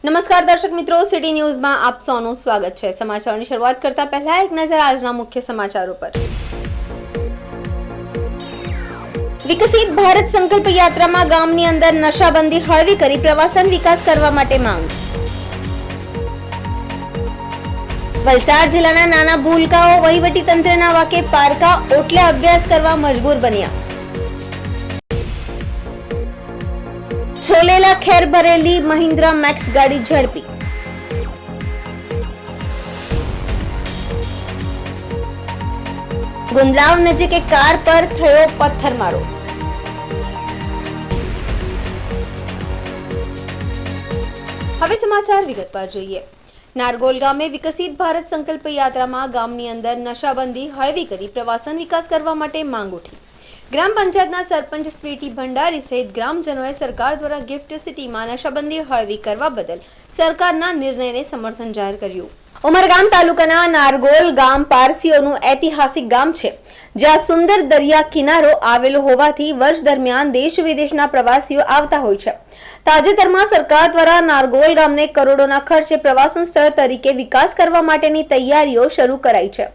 નમસ્કાર દર્શક મિત્રો, સિટી ન્યૂઝમાં આપ સૌનું સ્વાગત છે। સમાચારોની શરૂઆત કરતા પહેલા એક નજર આજના મુખ્ય સમાચારો પર। વિકસિત ભારત સંકલ્પ યાત્રામાં ગામની અંદર નશાબંધી હળવી કરી પ્રવાસન વિકાસ કરવા માટે માંગ। વલસાડ જિલ્લાના નાના ભૂલકાઓ વહીવટી તંત્રના વાકે પારકા ઓટલે અભ્યાસ કરવા મજબૂર બન્યા। છોલેલા ખેર ભરેલી મહિન્દ્રા મેક્સ ગાડી ઝડપી। ગુંદલાવ નજીક એક કાર પર થયો પથ્થરમારો। હવે સમાચાર વિગતવાર જોઈએ। નારગોલ ગામે વિકસિત ભારત સંકલ્પ યાત્રામાં ગામની અંદર નશાબંધી હળવી કરી પ્રવાસન વિકાસ કરવા માટે માંગ ઉઠી। ગ્રામ પંચાયતના સરપંચ સ્વીટી ભંડારી સહિત ગ્રામજનોએ સરકાર દ્વારા ગિફ્ટ સિટીમાં નશાબંધી હળવી કરવા બદલ સરકારના નિર્ણયને સમર્થન જાહેર કર્યું। ઉમરગામ તાલુકાના નારગોલ ગામ પારસીઓનું ઐતિહાસિક ગામ છે, જ્યાં સુંદર દરિયા કિનારો આવેલો હોવાથી વર્ષ દરમિયાન દેશ વિદેશના પ્રવાસીઓ આવતા હોય છે। તાજેતરમાં સરકાર દ્વારા નારગોલ ગામને કરોડોના ખર્ચે પ્રવાસન સ્થળ તરીકે વિકાસ કરવા માટેની તૈયારીઓ શરૂ કરાઈ છે।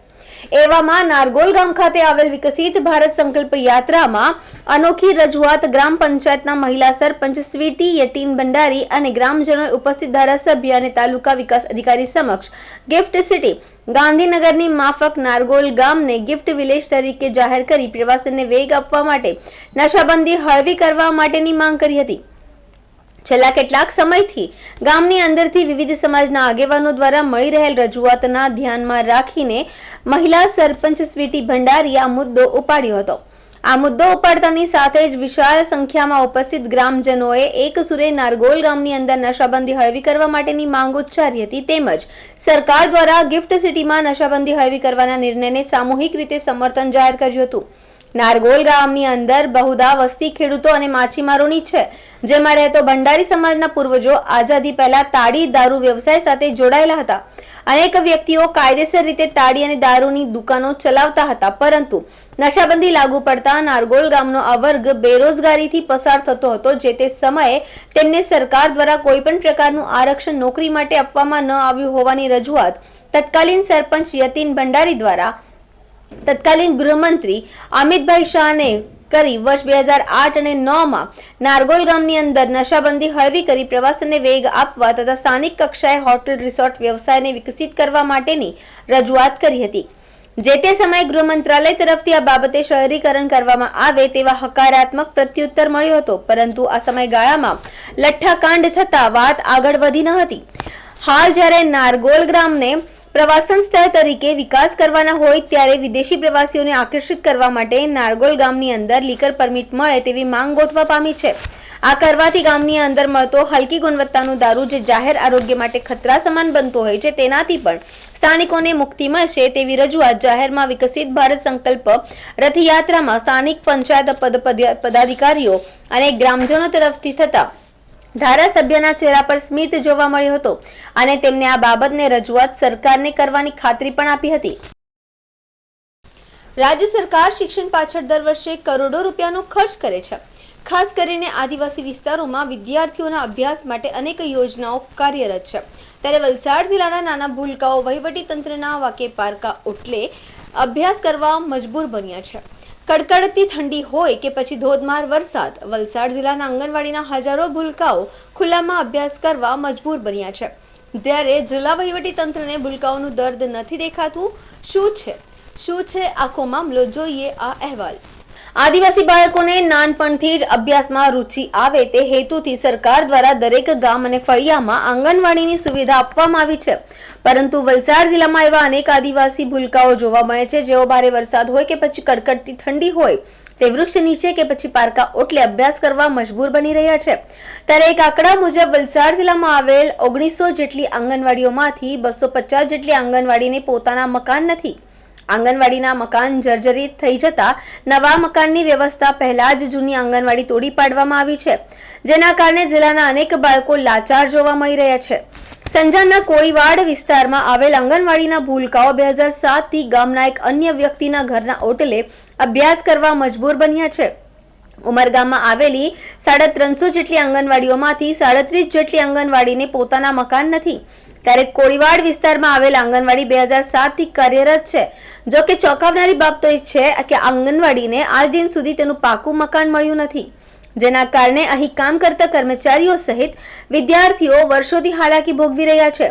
એવામાં નારગોલ ગામ ખાતે આવેલ વિકસિત ભારત સંકલ્પ યાત્રામાં અનોખી રજૂઆત ગ્રામ પંચાયતના મહિલા સરપંચ સ્વીટી યતીન ભંડારી અને ગ્રામજનોએ ઉપસ્થિત ધારાસભ્ય અને તાલુકા વિકાસ અધિકારી સમક્ષ ગિફ્ટ સિટી ગાંધીનગરની માફક નારગોલ ગામને ગિફ્ટ વિલેજ તરીકે જાહેર કરી પ્રવાસનને વેગ આપવા માટે નશાબંધી હળવી કરવા માટેની માંગ કરી હતી। છેલ્લા કેટલાક સમયથી ગામની અંદરથી વિવિધ સમાજના આગેવાનો દ્વારા મળી રહેલ રજૂઆતના ધ્યાનમાં રાખીને મહિલા સરપંચ સ્વીટી ભંડારી આ મુદ્દો ઉપાડ્યો હતો। આ મુદ્દો ઉપાડતાની સાથે જ વિશાળ સંખ્યામાં ઉપસ્થિત ગ્રામજનોએ એક સુરે નારગોલ ગામની અંદર નશાબંધી હળવી કરવા માટેની માંગ ઉચ્ચારી હતી, તેમજ સરકાર દ્વારા ગિફ્ટ સિટીમાં નશાબંધી હળવી કરવાના નિર્ણયને સામૂહિક રીતે સમર્થન જાહેર કર્યું હતું। નારગોલ ગામની અંદર બહુધા વસ્તી ખેડૂતો અને માછીમારોની છે, જેમાં રહેતો ભંડારી સમાજના પૂર્વજો આઝાદી પહેલા તાડી દારૂ વ્યવસાય સાથે જોડાયેલા હતા। અનેક વ્યક્તિઓ કાયદેસર રીતે તાડી અને દારૂની દુકાનો ચલાવતા હતા, પરંતુ નશાબંધી લાગુ પડતા નારગોલ ગામનો આ વર્ગ બેરોજગારીથી પસાર થતો હતો। જે તે સમયે તેમને સરકાર દ્વારા કોઈ પણ પ્રકારનું આરક્ષણ નોકરી માટે આપવામાં ન આવ્યું હોવાની રજૂઆત તત્કાલીન સરપંચ યતીન ભંડારી દ્વારા તત્કાલીન ગૃહમંત્રી અમિતભાઈ શાહને કરી વર્ષ 2008 અને 9માં નારગોલ ગામની અંદર નશાબંધી હળવી કરી પ્રવાસનને વેગ આપવા તથા સ્થાનિક કક્ષાએ હોટેલ રિસોર્ટ વ્યવસાયને વિકસિત કરવા માટેની રજૂઆત કરી હતી। જે તે સમયે ગૃહ મંત્રાલય તરફથી આ બાબતે શહેરીકરણ કરવામાં આવે તેવા હકારાત્મક પ્રત્યુત્તર મળ્યો હતો, પરંતુ આ સમયગાળામાં લઠ્ઠાકાંડ થતા વાત આગળ વધી ન હતી। હાલ જ્યારે નારગોલ ગ્રામને પ્રવાસન સ્થળ તરીકે વિકાસ કરવાના હોય ત્યારે વિદેશી પ્રવાસીઓને આકર્ષિત કરવા માટે નારગોલ ગામની અંદર લીકર પરમિટ મળે તેવી માંગ ગોઠવા પામી છે। આ કરવાથી ગામની અંદર મળતો હલકી ગુણવત્તાનું દારૂ જે જાહેર આરોગ્ય માટે ખતરા સમાન બનતો હોય છે, તેનાથી પણ સ્થાનિકોને મુક્તિ મળશે તેવી રજૂઆત જાહેરમાં વિકસિત ભારત સંકલ્પ રથયાત્રામાં સ્થાનિક પંચાયત પદાધિકારીઓ અને ગ્રામજનો તરફથી થતા ધારાસભ્યના ચહેરા પર સ્મિત જોવા મળ્યો હતો અને તેમને આ બાબતને રજૂઆત સરકારને કરવાની ખાતરી પણ આપી હતી। રાજ્ય સરકાર શિક્ષણ પાછળ દર વર્ષે કરોડો રૂપિયાનો ખર્ચ કરે છે। ખાસ કરીને આદિવાસી વિસ્તારોમાં વિદ્યાર્થીઓના અભ્યાસ માટે અનેક યોજનાઓ કાર્યરત છે, ત્યારે વલસાડ જિલ્લાના નાના ભૂલકાઓ વહીવટી તંત્રના વાકે પારકા ઓટલે અભ્યાસ કરવા મજબૂર બન્યા છે। કડકડતી ઠંડી હોય કે પછી ધોધમાર વરસાદ, વલસાડ જિલ્લાના આંગણવાડીના હજારો ભૂલકાઓ ખુલ્લામાં અભ્યાસ કરવા મજબૂર બન્યા છે। ત્યારે જિલ્લા વહીવટી તંત્રને ભૂલકાઓનું દર્દ નથી દેખાતું। શું છે આખો મામલો, જોઈએ આ અહેવાલ। આદિવાસી બાળકોને નાનપણથી જ અભ્યાસમાં રુચિ આવે તે હેતુથી સરકાર દ્વારા દરેક ગામ અને ફળિયામાં આંગણવાડીની સુવિધા આપવામાં આવી છે, પરંતુ વલસાડ જિલ્લામાં એવા અનેક આદિવાસી ભૂલકાઓ જોવા મળે છે જેઓ ભારે વરસાદ હોય કે પછી કડકડતી ઠંડી હોય તે વૃક્ષ નીચે કે પછી પારકા ઓટલે અભ્યાસ કરવા મજબૂર બની રહ્યા છે। ત્યારે એક આંકડા મુજબ વલસાડ જિલ્લામાં આવેલ 1900 જેટલી આંગણવાડીઓમાંથી 250 જેટલી આંગણવાડીને પોતાના મકાન નથી। આંગણવાડીના મકાન જર્જરિત થઈ જતા નવા મકાનની વ્યવસ્થા પહેલા જ જૂની આંગણવાડી તોડી પાડવામાં આવી છે, જેના કારણે જિલ્લાના અનેક બાળકો લાચાર જોવા મળી રહ્યા છે। સંજાણના કોળીવાડ વિસ્તારમાં આવેલ આંગણવાડીના ભૂલકાઓ 2007 થી ગામના એક અન્ય વ્યક્તિના ઘરના ઓટલે અભ્યાસ કરવા મજબૂર બન્યા છે। ઉમરગામમાં આવેલી 350 જેટલી આંગણવાડીઓમાંથી 37 જેટલી આંગણવાડીને પોતાના મકાન નથી, ત્યારે કોળીવાડ વિસ્તારમાં આવેલ આંગણવાડી 2007 થી કાર્યરત છે. જો કે ચોંકાવનારી બાબત એ છે કે આંગણવાડીને આજ દિન સુધી તેનું પાકું મકાન મળ્યું નથી, જેના કારણે અહીં કામ કરતા કર્મચારીઓ સહિત વિદ્યાર્થીઓ વર્ષોથી હાલાકી ભોગવી રહ્યા છે.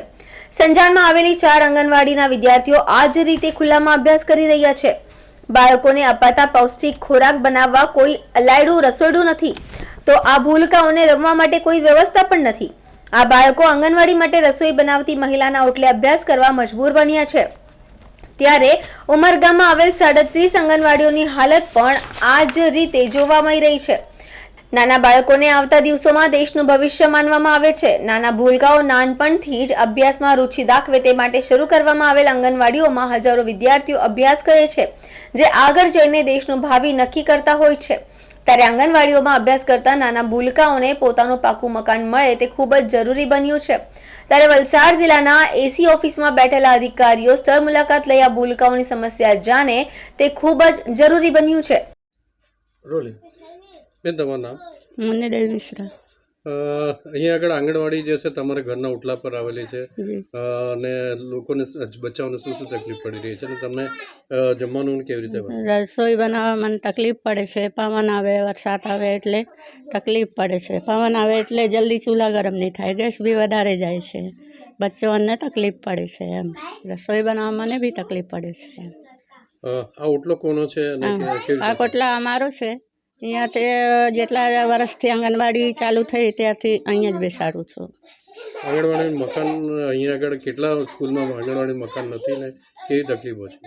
સંજાણમાં આવેલી 4 આંગણવાડીના વિદ્યાર્થીઓ આ જ રીતે ખુલ્લામાં અભ્યાસ કરી રહ્યા છે. બાળકોને અપાતા પૌષ્ટિક ખોરાક બનાવવા કોઈ અલાયડું રસોડું નથી, તો આ ભૂલકાઓને રમવા માટે કોઈ વ્યવસ્થા પણ નથી. આ બાળકો આંગણવાડી માટે રસોઈ બનાવતી મહિલાના ઓટલે અભ્યાસ કરવા મજબૂર બન્યા છે. ત્યારે ઉમરગામમાં આવેલ 37 આંગણવાડીઓની હાલત પણ આ જ રીતે જોવા મળી રહી છે. નાના બાળકોને આવતા દિવસોમાં દેશનું ભવિષ્ય માનવામાં આવે છે. નાના ભૂલકાઓ નાનપણથી જ અભ્યાસમાં રુચિ દાખવે તે માટે શરૂ કરવામાં આવેલ આંગણવાડીઓમાં હજારો વિદ્યાર્થીઓ અભ્યાસ કરે છે, જે આગળ જઈને દેશનું ભાવિ નક્કી કરતા હોય છે. ત્યારે આંગણવાડીઓમાં અભ્યાસ કરતા નાના ભૂલકાઓને પોતાનું પાકું મકાન મળે તે ખૂબ જ જરૂરી બન્યું છે. ત્યારે વલસાડ જિલ્લાના એસી ઓફિસમાં બેઠેલા અધિકારીઓ સ્થળ મુલાકાત લઈ આ ભૂલકાઓની સમસ્યા જાણે તે ખૂબ જ જરૂરી બન્યું છે. તમારું નામ? મને દેવ મિશ્રા. અહીંયા આગળ આંગણવાડી જે છે તમારા ઘરના ઓટલા પર આવેલી છે, અને લોકોને બચ્ચાઓને શું શું તકલીફ પડી રહી છે, અને તમને જમવાનું કેવી રીતે રસોઈ બનાવવા મને તકલીફ પડે છે. પવન આવે, વરસાદ આવે એટલે તકલીફ પડે છે. પવન આવે એટલે જલ્દી ચૂલા ગરમ નહીં થાય, ગેસ બી વધારે જાય છે, બચ્ચાઓને તકલીફ પડે છે. એમ રસોઈ બનાવવા મને બી તકલીફ પડે છે. આ ઓટલો કોનો છે? આ કોટલા અમારો છે. અહીંયા તે જેટલા વર્ષથી આંગણવાડી ચાલુ થઈ ત્યારથી અહીંયા જ બેસાડું છું. આંગણવાડી મકાન અહીંયા આગળ કેટલા સ્કૂલમાં આંગણવાડી મકાન નથી ને કેવી તકલીફો છે?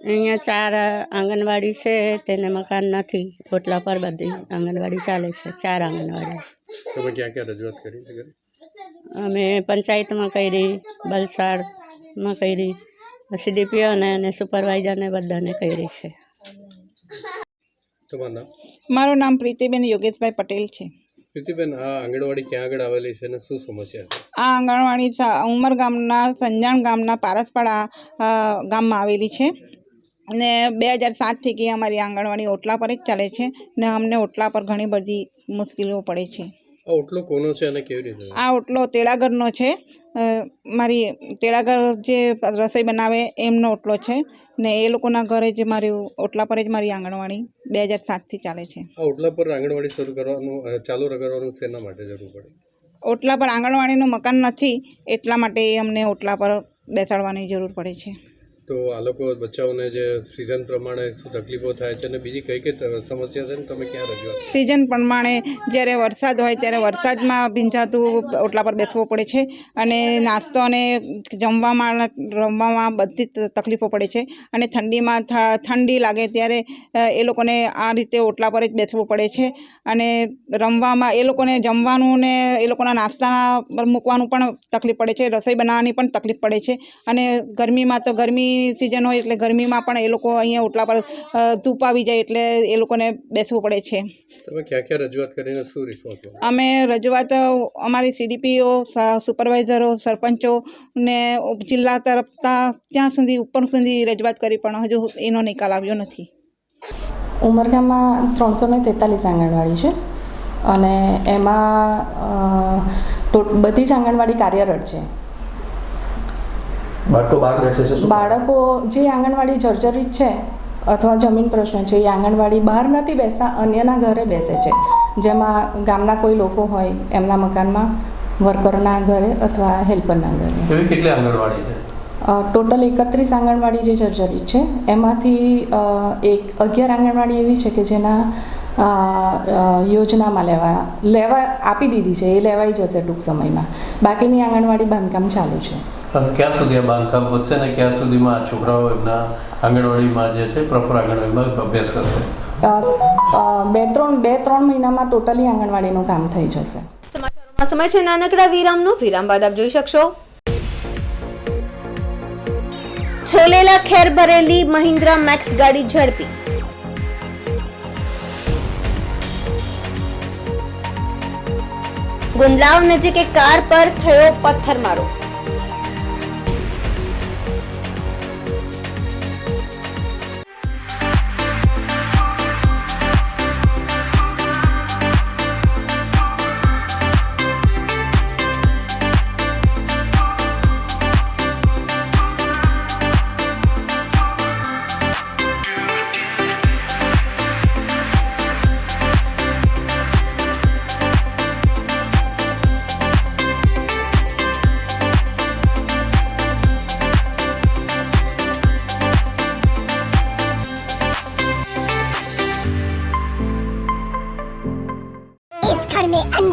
અહીંયા 4 આંગણવાડી છે, તેને મકાન નથી. ઓટલા પર બધી આંગણવાડી ચાલે છે. 4 આંગણવાડી. તમે ક્યાં ક્યાં રજૂઆત કરી છે? અમે પંચાયતમાં કરી, વલસાડમાં કરી, સીડીપીઓ અને સુપરવાઇઝરને બધાને કરી છે. મારું નામ પ્રીતિબેન યોગેશભાઈ પટેલ છે. પ્રીતિબેન, આ આંગણવાડી ક્યાં આગળ આવેલી છે અને શું સમસ્યા છે? આ આંગણવાડી ઉમરગામના સંજાણ ગામના પારસપાડા ગામમાં આવેલી છે, અને 2007થી કે અમારી આંગણવાડી ઓટલા પર જ ચાલે છે, ને અમને ઓટલા પર ઘણી બધી મુશ્કેલીઓ પડે છે. આ ઓટલો કોનો છે અને કેવી રીતે? આ ઓટલો તેડાગરનો છે. મારી તેડાગર જે રસોઈ બનાવે એમનો ઓટલો છે, ને એ લોકોના ઘરે જ મારી ઓટલા પર જ મારી આંગણવાડી 2007થી ચાલે છે. આ ઓટલા પર આંગણવાડી ચાલુ કરવાનું શેના માટે જરૂર પડે? ઓટલા પર આંગણવાડીનું મકાન નથી, એટલા માટે અમને ઓટલા પર બેસાડવાની જરૂર પડે છે. તો આ લોકો બચ્ચાઓને જે સિઝન પ્રમાણે શું તકલીફો થાય છે અને બીજી કઈ કઈ સમસ્યા છે ને તમે ક્યાં રજૂઆત? સિઝન પ્રમાણે જ્યારે વરસાદ હોય ત્યારે વરસાદમાં ભીંજાતું ઓટલા પર બેસવું પડે છે, અને નાસ્તો અને જમવામાં રમવામાં બધી તકલીફો પડે છે. અને ઠંડીમાં ઠંડી લાગે ત્યારે એ લોકોને આ રીતે ઓટલા પર જ બેસવું પડે છે. અને રમવામાં એ લોકોને જમવાનું ને એ લોકોના નાસ્તા પર મૂકવાનું પણ તકલીફ પડે છે, રસોઈ બનાવવાની પણ તકલીફ પડે છે. અને ગરમીમાં તો ગરમી સિઝન હોય એટલે ગરમીમાં પણ એ લોકો અહીંયા ઓટલા પર ધૂપ આવી જાય એટલે એ લોકોને બેસવું પડે છે. તમે ક્યાં ક્યાં રજૂઆત કરીને શું રિસ્પોન્સ? અમે રજૂઆત અમારી સીડીપીઓ, સુપરવાઇઝરો, સરપંચો ને જિલ્લા તરફ ત્યાં સુધી ઉપર સુધી રજૂઆત કરી, પણ હજુ એનો નિકાલ આવ્યો નથી. ઉમરગામમાં 343 આંગણવાડી છે, અને એમાં બધી જ આંગણવાડી કાર્યરત છે. બાળકો જે આંગણવાડી જર્જરિત છે અથવા જમીન પ્રશ્ન છે એ આંગણવાડી બહાર નથી બેસતા, અન્યના ઘરે બેસે છે, જેમાં ગામના કોઈ લોકો હોય એમના મકાનમાં, વર્કરના ઘરે અથવા હેલ્પરના ઘરે. કેટલી આંગણવાડી છે? ટોટલ 31 આંગણવાડી જે જર્જરિત છે, એમાંથી 11 આંગણવાડી એવી છે કે જેના યોજનામાં લેવા આપી દીધી છે, એ લેવાઈ જશે ટૂંક સમયમાં. બાકીની આંગણવાડી બાંધકામ ચાલુ છે. ક્યાં સુધી આ બાંધકામ પહોંચશે ને ક્યાં સુધીમાં આ છોકરાઓ એમના આંગણવાડીમાં જે છે પ્રોપર આંગણવાડીમાં અભ્યાસ કરશે? 2-3 મહિનામાં ટોટલી આંગણવાડીનું કામ થઈ જશે. સમાચારોમાં સમય છે નાનકડા વિરામનો. વિરામ બાદ આપ જોઈ શકશો છોલેલા ખેર ભરેલી મહિન્દ્રા મેક્સ ગાડી ઝડપી. ગુંદલાવ નજીક એક કાર પર થયો પથ્થરમારો.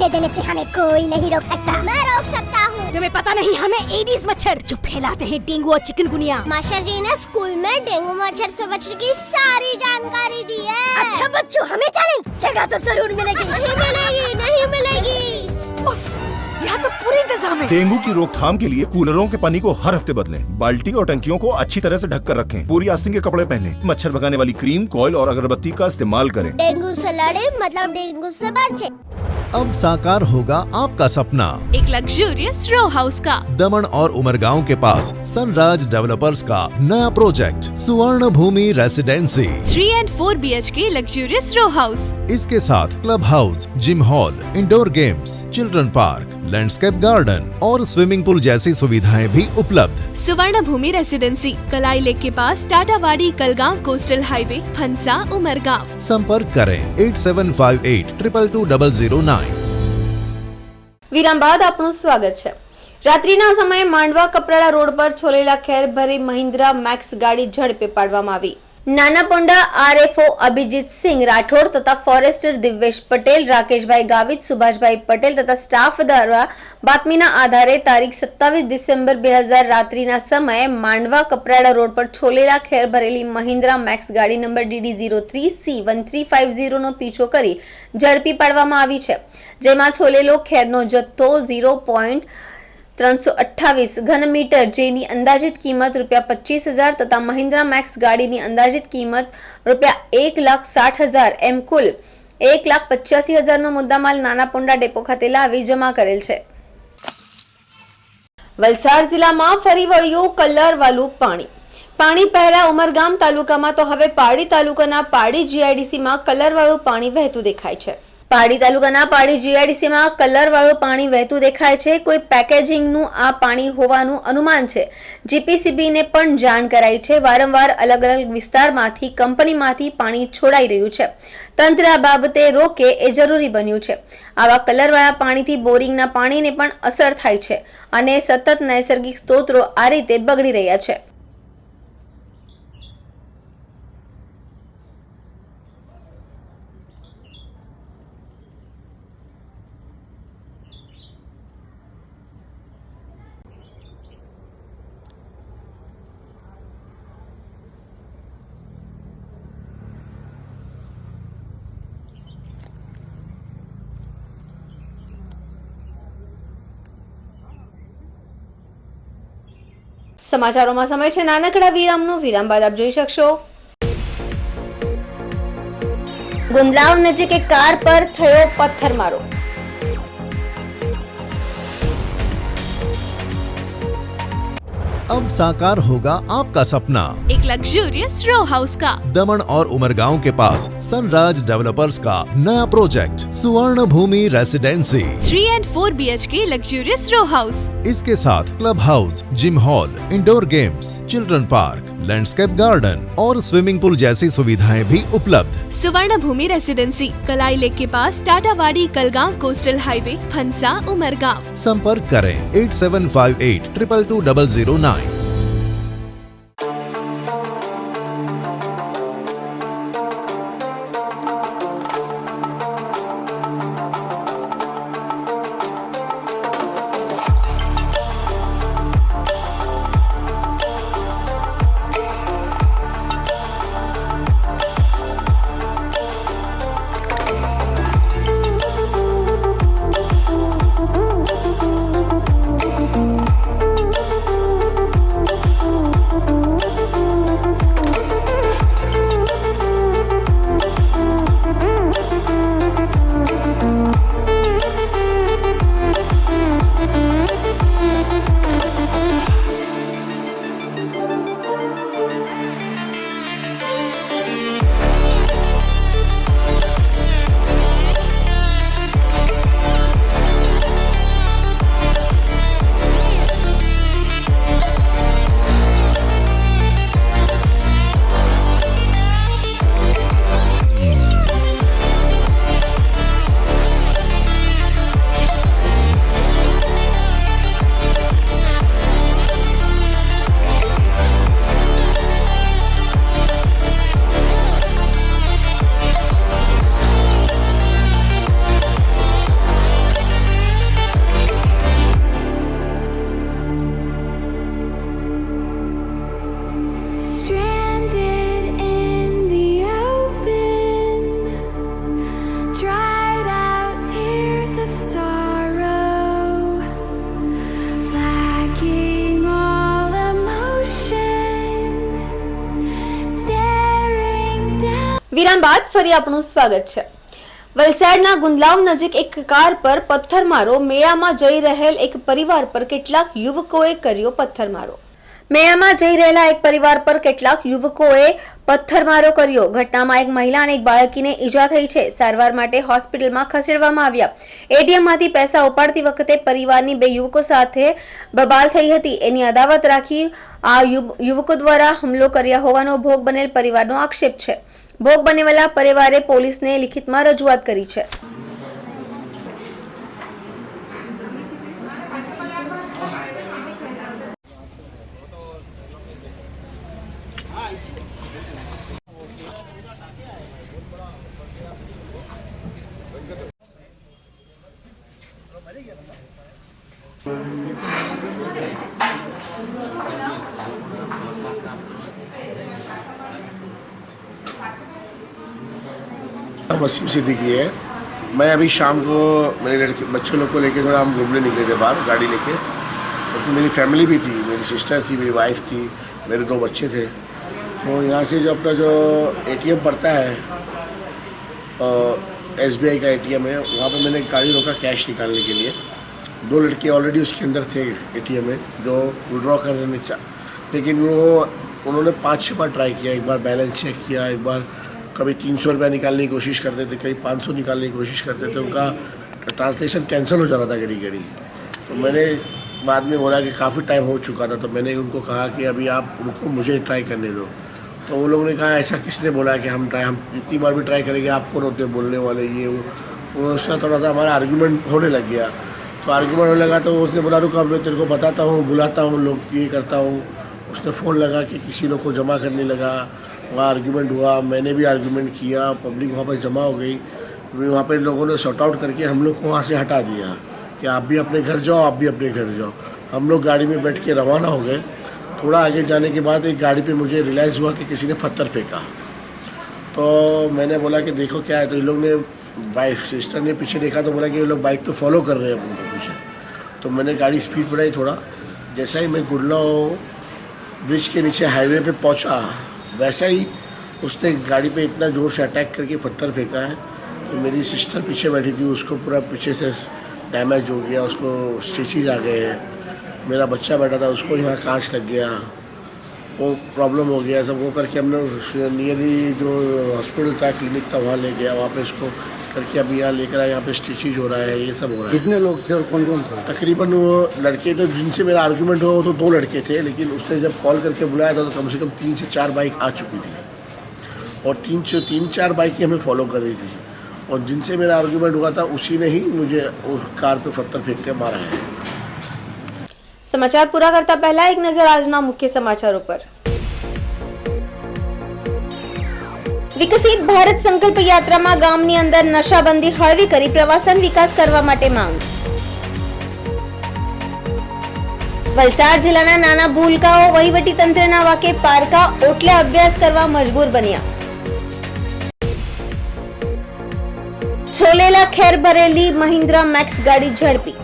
अंडे देने से हमें कोई नहीं रोक सकता। मैं रोक सकता हूँ। तुम्हें पता नहीं हमें एडीज मच्छर जो फैलाते हैं डेंगू और चिकनगुनिया। मास्टर जी ने स्कूल में डेंगू मच्छर से बचने की सारी जानकारी दी है। अच्छा बच्चों, हमें चैलेंज जगह तो जरूर मिलेगी। नहीं मिलेगी, नहीं मिलेगी। यहाँ तो पूरे इंतजाम है। डेंगू की रोकथाम के लिए कूलरों के पानी को हर हफ्ते बदलें। बाल्टी और टंकियों को अच्छी तरह से ढक कर रखें। पूरी आस्तीन के कपड़े पहनें। मच्छर भगाने वाली क्रीम, कॉइल और अगरबत्ती का इस्तेमाल करें। डेंगू से लड़े मतलब डेंगू से बचे। अब साकार होगा आपका सपना, एक लग्जूरियस रो हाउस का। दमन और उमरगांव के पास सनराज डेवलपर्स का नया project Suvarna Bhoomi residency 3 and 4 BHK luxurious row house. इसके साथ club house, gym hall, indoor games, children park, landscape garden और स्विमिंग पूल जैसी सुविधाएं भी उपलब्ध। सुवर्ण भूमि रेसिडेंसी, कलाई लेक के पास, टाटावाड़ी कलगांव कोस्टल हाईवे, फंसा उमरगांव। संपर्क करें 8758222009। વિરામ બાદ આપનું સ્વાગત છે। રાત્રિના સમયે માંડવા કપરાડા રોડ પર છોલેલા ખેર ભરી મહિન્દ્રા મેક્સ ગાડી ઝડપે પાડવામાં આવી। નાના પોંડા આરએફઓ અભિજીત સિંહ રાઠોડ તથા ફોરેસ્ટર દિવ્યેશ પટેલ, રાકેશભાઈ ગાવિત, સુભાષભાઈ પટેલ તથા સ્ટાફ દ્વારા બાતમીના આધારે તારીખ 27 ડિસેમ્બર 2000 રાત્રિના સમયે માંડવા કપરાડા રોડ પર છોલેલા ખેર ભરેલી મહિન્દ્રા મેક્સ ગાડી નંબર DD03C1350 નો પીછો કરી ઝડપી પાડવામાં આવી છે, જેમાં છોલેલો ખેરનો જથ્થો 0.328 ઘન મીટર જેની અંદાજિત કિંમત ₹25,000 તથા મહિન્દ્રા મેક્સ ગાડીની અંદાજિત કિંમત ₹1,60,000 એમ કુલ ₹1,85,000 નો મુદ્દામાલ નાના પોંડા ડેપો ખાતે લાવી જમા કરેલ છે। વલસાડ જિલ્લામાં ફરી વળ્યું કલરવાળું પાણી। પાણી પહેલા ઉમરગામ તાલુકામાં તો હવે પારડી તાલુકાના પારડી જીઆઈડીસીમાં કલરવાળું પાણી વહેતું દેખાય છે। પારડી તાલુકાના પારડી જીઆઈડીસીમાં કલરવાળું પાણી વહેતું દેખાય છે। કોઈ પેકેજિંગનું આ પાણી હોવાનું અનુમાન છે। જીપીસીબીને પણ જાણ કરાઈ છે। વારંવાર અલગ અલગ વિસ્તારમાંથી કંપનીમાંથી પાણી છોડાઈ રહ્યું છે। તંત્ર આ બાબતે રોકે એ જરૂરી બન્યું છે। આવા કલરવાળા પાણીથી બોરિંગના પાણીને પણ અસર થાય છે અને સતત નૈસર્ગિક સ્ત્રોતો આ રીતે બગડી રહ્યા છે। સમાચારોમાં સમય છે નાનકડા વિરામનો। વિરામ બાદ આપ જોઈ શકશો ગુંદલાવ નજીક એક કાર પર થયો પથ્થરમારો। अब साकार होगा आपका सपना, एक लग्जूरियस रो हाउस का। दमन और उमरगांव के पास सनराज डेवलपर्स का नया project Suvarna Bhoomi residency 3 and 4 BHK luxurious row house. इसके साथ club house, gym hall, indoor games, children park, landscape garden और स्विमिंग पूल जैसी सुविधाएं भी उपलब्ध। सुवर्ण भूमि रेसिडेंसी, कलाई लेक के पास, टाटावाड़ी कलगांव कोस्टल हाईवे, फंसा उमरगांव। संपर्क करें 8758222009। વિરામ બાદ ફરી આપનું સ્વાગત છે। વલસાડના ગુંદલાવ નજીક એક કાર પર પથ્થરમારો। મેળામાં જઈ રહેલ એક પરિવાર પર કેટલાક યુવકોએ કર્યો પથ્થરમારો। મેળામાં જઈ રહેલા એક પરિવાર પર કેટલાક યુવકોએ પથ્થરમારો કર્યો। ઘટનામાં એક મહિલા અને એક બાળકીને ઈજા થઈ છે। સારવાર માટે હોસ્પિટલમાં ખસેડવામાં આવ્યા। એટીએમમાંથી પૈસા ઉપાડતી વખતે પરિવારની બે યુવકો સાથે બબાલ થઈ હતી। એની અદાવત રાખી આ યુવકો દ્વારા હુમલો કર્યા હોવાનો ભોગ બનેલ પરિવારનો આક્ષેપ છે। ભોગ બનેલા પરિવારે પોલીસને લિખિતમાં રજૂઆત કરી છે। वसीम सिद्दीकी है। मैं अभी शाम को मेरे बच्चों लोग को लेके थोड़ा हम घूमने निकले थे बाहर गाड़ी लेके। उसमें मेरी फैमिली भी थी, मेरी सिस्टर थी, मेरी वाइफ थी, मेरे 2 बच्चे थे। तो यहाँ से जो अपना जो एटीएम पड़ता है SBI का एटीएम है, वहाँ पे मैंने गाड़ी रोका कैश निकालने के लिए। 2 लड़के ऑलरेडी उसके अंदर थे एटीएम में जो विड्रॉ करने लेकिन उन्होंने 5-6 बार ट्राई किया। एक बार बैलेंस चेक किया, एक बार कभी 300 रुपया निकालने की कोशिश करते थे, कभी 500 निकालने की कोशिश करते थे। उनका ट्रांसलेशन कैंसिल हो जाता था घड़ी घड़ी। तो मैंने बाद में बोला कि काफ़ी टाइम हो चुका था, तो मैंने उनको कहा कि अभी आप रुको, मुझे ट्राई करने दो। तो वो लोगों ने कहा ऐसा किसने बोला कि हम जितनी बार भी ट्राई करेंगे, आप कौन होते बोलने वाले, ये वो। उसका थोड़ा सा हमारा आर्गूमेंट होने लग गया। तो आर्गूमेंट होने लगा तो उसने बोला रुको, मैं तेरे को बताता हूँ, बुलाता हूँ, लोग ये करता हूँ। उसने फ़ोन लगा कि किसी लोग को जमा करने लगा। वहाँ आर्गूमेंट हुआ, मैंने भी आर्गूमेंट किया, पब्लिक वहाँ पर जमा हो गई। वहाँ पे लोगों ने सॉर्ट आउट करके हम लोग को वहाँ से हटा दिया कि आप भी अपने घर जाओ, आप भी अपने घर जाओ। हम लोग गाड़ी में बैठ के रवाना हो गए। थोड़ा आगे जाने के बाद एक गाड़ी पे मुझे रियलाइज़ हुआ कि किसी ने पत्थर फेंका। तो मैंने बोला कि देखो क्या है। तो इन लोग ने, वाइफ सिस्टर ने पीछे देखा तो बोला कि ये लोग बाइक पे फॉलो कर रहे हैं उनको पीछे। तो मैंने गाड़ी स्पीड बढ़ाई थोड़ा। जैसा ही मैं गुड़गांव ब्रिज के नीचे हाईवे पे पहुंचा, वैसा ही उसने गाड़ी पे इतना ज़ोर से अटैक करके पत्थर फेंका है कि मेरी सिस्टर पीछे बैठी थी, उसको पूरा पीछे से डैमेज हो गया, उसको स्टिचेज आ गए हैं। मेरा बच्चा बैठा था, उसको यहाँ कांच लग गया, वो प्रॉब्लम हो गया। सब वो करके हमने नियरली जो हॉस्पिटल था, क्लिनिक था, वहाँ ले गया। वहाँ पे इसको करके अभी यहाँ लेकर आए। यहाँ पे स्टिचेज हो रहा है, ये सब हो रहा है। कितने लोग थे और कौन कौन थे? तकरीबन वो लड़के तो जिनसे मेरा आर्गूमेंट हुआ वो तो 2 लड़के थे, लेकिन उसने जब कॉल करके बुलाया था तो कम से कम 3 से 4 बाइक आ चुकी थी और 3-4 बाइकें हमें फॉलो कर रही थी। और जिनसे मेरा आर्गूमेंट हुआ था उसी ने ही मुझे उस कार पे पत्थर फेंक के मारा है। સમાચાર પૂરા કરતા પહેલા એક નજર આજના મુખ્ય સમાચારો પર। વિકસિત ભારત સંકલ્પ યાત્રામાં ગામની અંદર નશાબંધી હળવી કરી પ્રવાસન વિકાસ કરવા માટે માંગ। વલસાડ જિલ્લાના નાના ભૂલકાઓ વહીવટી તંત્રના વાકે પારકા ઓટલે અભ્યાસ કરવા મજબૂર બન્યા। છોલેલા ખેર ભરેલી મહિન્દ્રા મેક્સ ગાડી ઝડપી।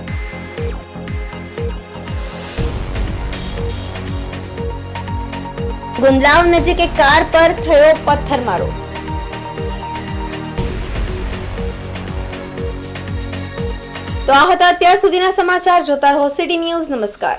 ગુંદલાવ નજીક એક કાર પર થયો પથ્થરમારો। તો આ હતા અત્યાર સુધીના સમાચાર। જોતા રહો સિટી ન્યૂઝ। નમસ્કાર।